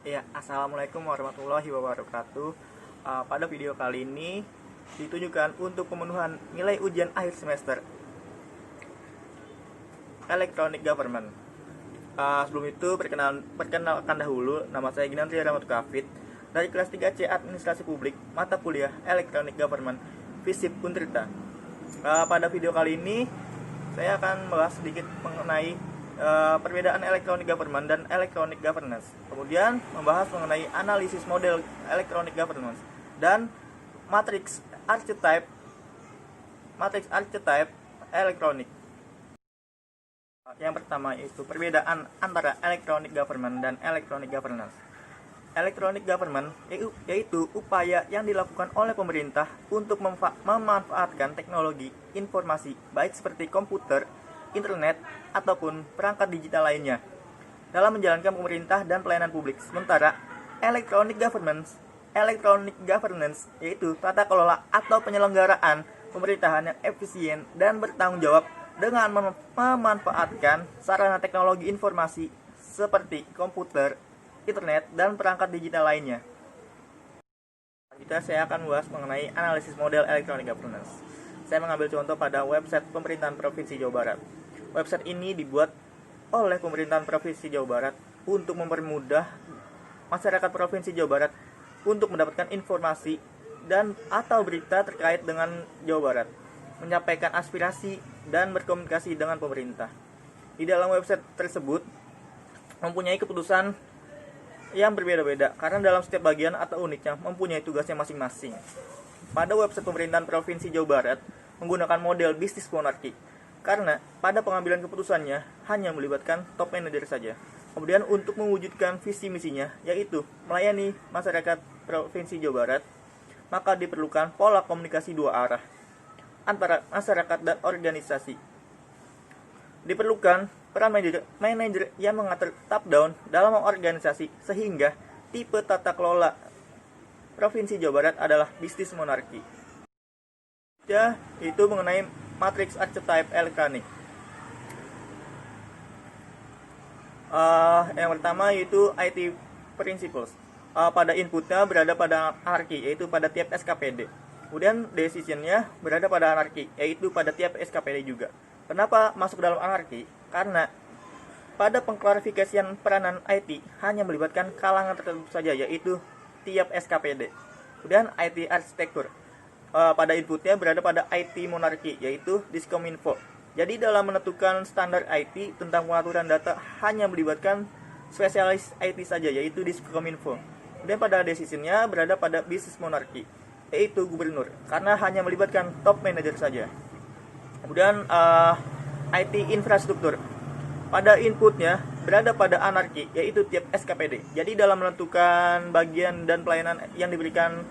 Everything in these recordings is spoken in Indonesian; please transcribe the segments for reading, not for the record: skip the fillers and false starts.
Ya, assalamualaikum warahmatullahi wabarakatuh. Pada video kali ini ditujukan untuk pemenuhan nilai ujian akhir semester Electronic Government. Sebelum itu perkenalkan dahulu, nama saya Ginandri Rahmat Kafid dari kelas 3C Administrasi Publik, mata kuliah Electronic Government, FISIP Untrita. Pada video kali ini saya akan membahas sedikit mengenai perbedaan electronic government dan electronic governance. Kemudian membahas mengenai analisis model electronic governance dan matrix archetype elektronik. Yang pertama itu perbedaan antara electronic government dan electronic governance. Electronic government yaitu upaya yang dilakukan oleh pemerintah untuk memanfaatkan teknologi informasi baik seperti komputer, internet, ataupun perangkat digital lainnya dalam menjalankan pemerintah dan pelayanan publik. Sementara electronic governance yaitu tata kelola atau penyelenggaraan pemerintahan yang efisien dan bertanggung jawab dengan memanfaatkan sarana teknologi informasi seperti komputer, internet, dan perangkat digital lainnya. Saya akan membahas mengenai analisis model electronic governance. Saya mengambil contoh pada website pemerintahan Provinsi Jawa Barat. Website ini dibuat oleh pemerintahan Provinsi Jawa Barat untuk mempermudah masyarakat Provinsi Jawa Barat untuk mendapatkan informasi dan atau berita terkait dengan Jawa Barat, menyampaikan aspirasi dan berkomunikasi dengan pemerintah. Di dalam website tersebut mempunyai keputusan yang berbeda-beda karena dalam setiap bagian atau unitnya mempunyai tugasnya masing-masing. Pada website pemerintahan Provinsi Jawa Barat menggunakan model bisnis monarki karena pada pengambilan keputusannya hanya melibatkan top manager saja. Kemudian untuk mewujudkan visi misinya yaitu melayani masyarakat Provinsi Jawa Barat, maka diperlukan pola komunikasi dua arah antara masyarakat dan organisasi. Diperlukan peran manajer yang mengatur top down dalam organisasi sehingga tipe tata kelola Provinsi Jawa Barat adalah bisnis monarki. Itu mengenai matrix archetype elektronik. Yang pertama yaitu IT principles. Pada inputnya berada pada anarki, yaitu pada tiap SKPD. Kemudian decisionnya berada pada anarki, yaitu pada tiap SKPD juga. Kenapa masuk dalam anarki? Karena pada pengklarifikasian peranan IT hanya melibatkan kalangan tertentu saja, yaitu tiap SKPD. Kemudian IT arsitektur. Pada inputnya berada pada IT monarki, yaitu Diskominfo. Jadi dalam menentukan standar IT tentang pengaturan data hanya melibatkan spesialis IT saja, yaitu Diskominfo. Kemudian pada decisionnya berada pada bisnis monarki, yaitu gubernur, karena hanya melibatkan top manager saja. Kemudian IT infrastruktur. Pada inputnya berada pada anarki, yaitu tiap SKPD. Jadi dalam menentukan bagian dan pelayanan yang diberikan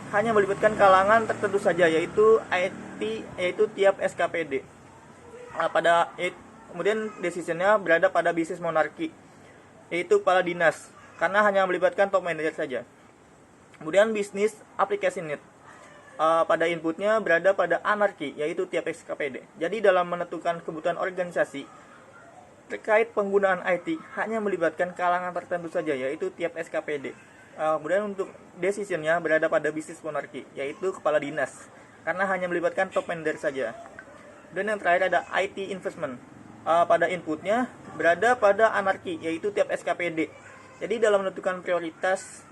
hanya melibatkan kalangan tertentu saja, yaitu IT, yaitu tiap SKPD. Kemudian decisionnya berada pada bisnis monarki, yaitu kepala dinas, karena hanya melibatkan top manager saja. Kemudian bisnis application unit. Pada inputnya berada pada anarki, yaitu tiap SKPD. Jadi dalam menentukan kebutuhan organisasi terkait penggunaan IT hanya melibatkan kalangan tertentu saja, yaitu tiap SKPD. Kemudian untuk decisionnya berada pada bisnis monarki, yaitu kepala dinas, karena hanya melibatkan top manager saja. Dan yang terakhir ada IT investment. Pada inputnya berada pada anarki, yaitu tiap SKPD. Jadi dalam menentukan prioritas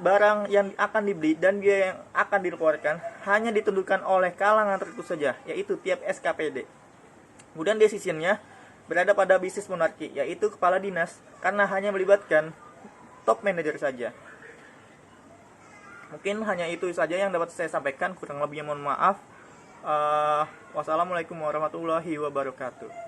barang yang akan dibeli dan biaya yang akan dikeluarkan hanya ditentukan oleh kalangan tertentu saja, yaitu tiap SKPD. Kemudian decisionnya berada pada bisnis monarki, yaitu kepala dinas, karena hanya melibatkan top manager saja. Mungkin hanya itu saja yang dapat saya sampaikan, kurang lebihnya mohon maaf. Wassalamualaikum warahmatullahi wabarakatuh.